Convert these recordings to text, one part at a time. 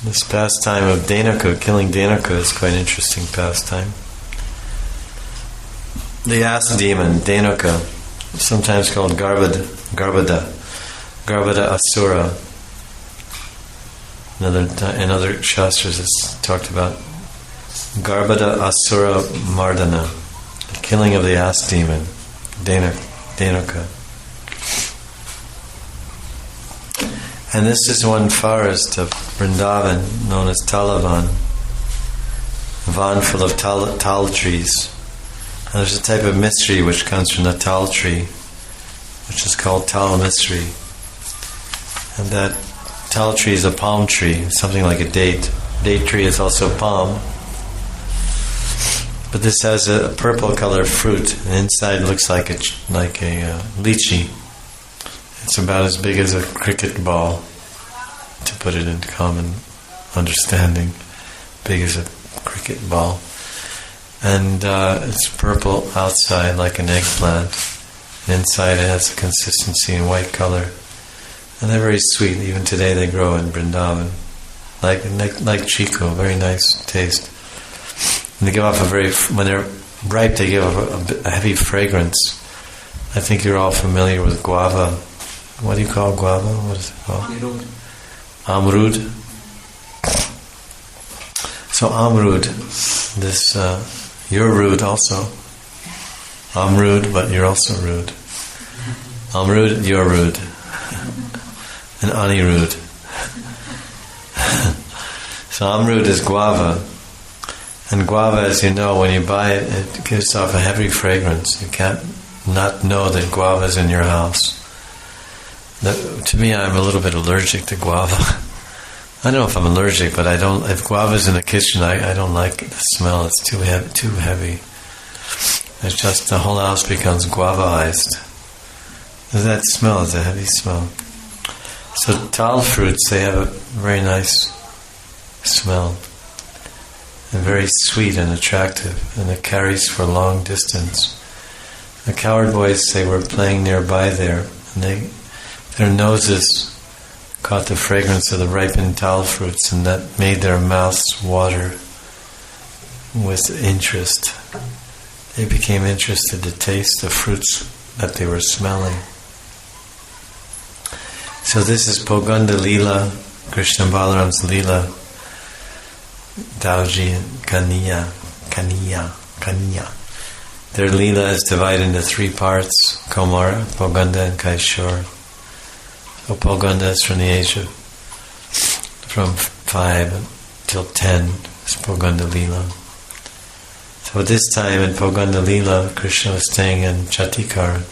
This pastime of Dhenuka, killing Dhenuka, is quite an interesting pastime. The ass demon, Dhenuka, sometimes called Garbhada Asura. In other shastras it's talked about Garbhada Asura Mardana, the killing of the ass demon, Dhenuka. And this is one forest of Vrindavan known as Talavan, a van full of tal trees. And there's a type of mystery which comes from the tal tree, which is called tal mystery. And that tal tree is a palm tree, something like a date. Date tree is also palm. But this has a purple colored fruit, and inside it looks like a lychee. It's about as big as a cricket ball, to put it into common understanding. Big as a cricket ball. And it's purple outside like an eggplant. And inside it has a consistency in white color. And they're very sweet. Even today they grow in Vrindavan. Like Chico, very nice taste. And they give off when they're ripe, they give off a heavy fragrance. I think you're all familiar with guava. What do you call guava? What is it called? Amrud. So Amrud, you're rude also. I'm rude, but you're also rude. I'm rude, you're rude. And Anirudh. So Amrud is guava. And guava, as you know, when you buy it, it gives off a heavy fragrance. You can't not know that guava is in your house. To me, I'm a little bit allergic to guava. I don't know if I'm allergic, but if guava's in the kitchen, I don't like the smell. It's too heavy. It's just the whole house becomes guavaized. That smell is a heavy smell. So tal fruits, they have a very nice smell. And very sweet and attractive, and it carries for a long distance. The cowherd boys, they were playing nearby there, and their noses caught the fragrance of the ripened tal fruits, and that made their mouths water with interest. They became interested to taste the fruits that they were smelling. So this is Poganda Lila, Krishna Balaram's Lila, Dauji and Kaniya. Their Lila is divided into three parts: Komara, Poganda, and Kaishor. So Poganda is from the age of from 5 till 10 is Poganda Lila. So at this time in Poganda Lila, Krishna was staying in Chatikar.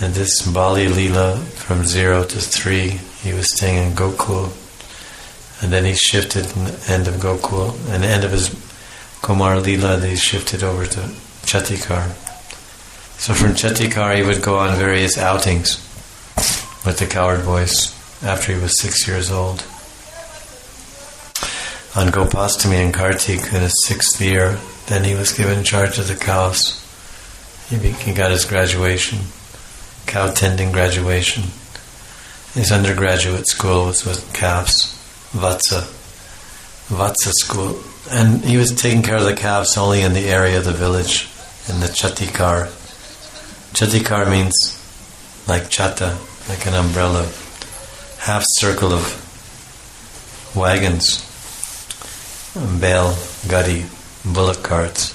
And this Bali Lila, from 0 to 3, he was staying in Gokul. And then he shifted in the end of Gokul, and the end of his Komar Lila, he shifted over to Chatikar. So from Chatikar he would go on various outings with the cowherd boys after he was 6 years old. On Gopastami and Kartik in his 6th year, then he was given charge of the cows. He got his graduation, cow tending graduation. His undergraduate school was with calves. Vatsa school, and he was taking care of the calves only in the area of the village, in the Chatikar. Chatikar means like chata, like an umbrella, half circle of wagons, bale, gadi, bullock carts.